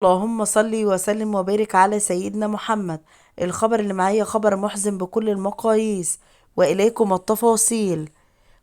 اللهم صل وسلم وبارك على سيدنا محمد. الخبر اللي معايا خبر محزن بكل المقاييس، وإليكم التفاصيل.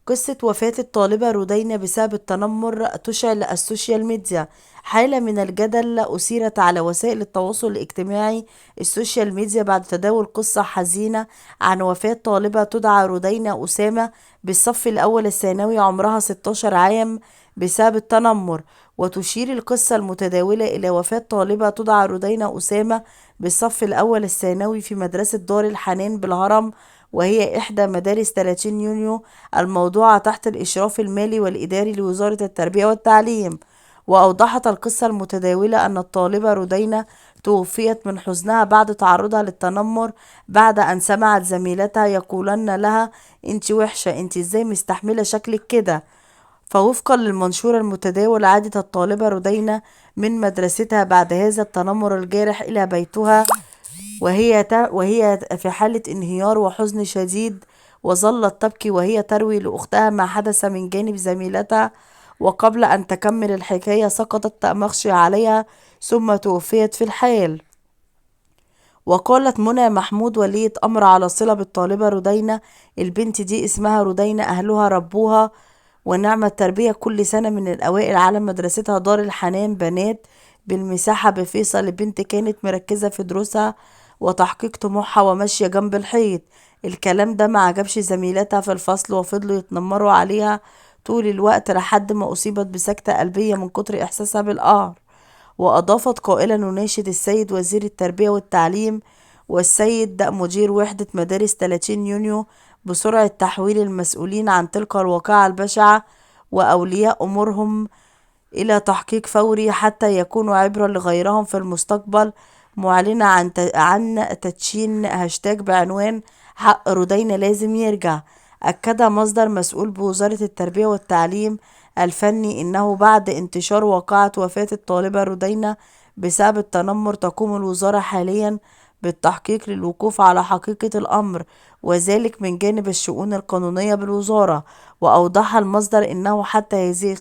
قصة وفاة الطالبة رودينا بسبب التنمر تشعل السوشيال ميديا حالة من الجدل أثيرت على وسائل التواصل الاجتماعي السوشيال ميديا بعد تداول قصة حزينة عن وفاة طالبة تدعى رودينا أسامة بالصف الأول الثانوي عمرها 16 عام بسبب التنمر. وتشير القصة المتداولة إلى وفاة طالبة تدعى رودينا أسامة بالصف الأول الثانوي في مدرسة دار الحنان بالهرم، وهي إحدى مدارس 30 يونيو الموضوعة تحت الإشراف المالي والإداري لوزارة التربية والتعليم. وأوضحت القصة المتداولة أن الطالبة رودينا توفيت من حزنها بعد تعرضها للتنمر بعد أن سمعت زميلتها يقولن لها: انتي وحشة، انتي ازاي مستحملة شكلك كده. فوفقا للمنشور المتداول عادت الطالبة رودينا من مدرستها بعد هذا التنمر الجارح إلى بيتها وهي في حالة انهيار وحزن شديد، وظلت تبكي وهي تروي لأختها ما حدث من جانب زميلتها. وقبل أن تكمل الحكاية سقطت مغشي عليها ثم توفيت في الحال. وقالت منى محمود ولية أمر على صلة بالطالبة رودينا: البنت دي اسمها رودينا، أهلها ربوها ونعم التربية، كل سنة من الأوائل على مدرستها دار الحنان بنات بالمساحة بفيصل. البنت كانت مركزة في دروسها وتحقيق طموحها وماشية جنب الحيط. الكلام ده ما عجبش زميلاتها في الفصل وفضلوا يتنمروا عليها طول الوقت لحد ما أصيبت بسكتة قلبية من كتر إحساسها بالقهر. وأضافت قائلة: نناشد السيد وزير التربية والتعليم والسيد مدير وحدة مدارس 30 يونيو بسرعة تحويل المسؤولين عن تلك الواقعة البشعة وأولياء أمورهم إلى تحقيق فوري حتى يكونوا عبرة لغيرهم في المستقبل. معلنة عن تدشين هاشتاج بعنوان حق رودينا لازم يرجع. أكد مصدر مسؤول بوزارة التربية والتعليم الفني إنه بعد انتشار واقعة وفاة الطالبة رودينا بسبب التنمر تقوم الوزارة حاليا بالتحقيق للوقوف على حقيقة الأمر، وذلك من جانب الشؤون القانونية بالوزارة. وأوضح المصدر إنه حتى هذه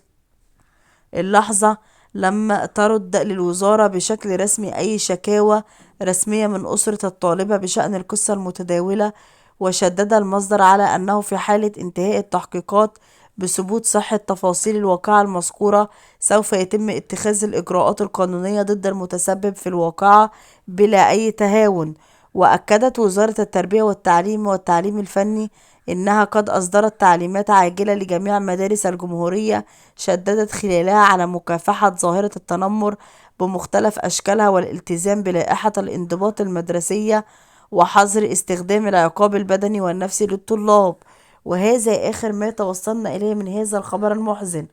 اللحظة لم ترد للوزارة بشكل رسمي أي شكاوى رسمية من أسرة الطالبة بشأن القصة المتداولة. وشدد المصدر على أنه في حالة انتهاء التحقيقات بثبوت صحة تفاصيل الواقعة المذكورة سوف يتم اتخاذ الإجراءات القانونية ضد المتسبب في الواقعة بلا أي تهاون. وأكدت وزارة التربية والتعليم الفني إنها قد أصدرت تعليمات عاجلة لجميع مدارس الجمهورية شددت خلالها على مكافحة ظاهرة التنمر بمختلف أشكالها والالتزام بلائحة الانضباط المدرسية وحظر استخدام العقاب البدني والنفسي للطلاب. وهذا آخر ما توصلنا إليه من هذا الخبر المحزن،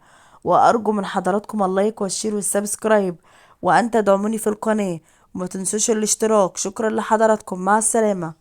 وأرجو من حضراتكم اللايك والشير والسبسكرايب وأن تدعموني في القناة وما تنسوش الاشتراك. شكرا لحضراتكم، مع السلامة.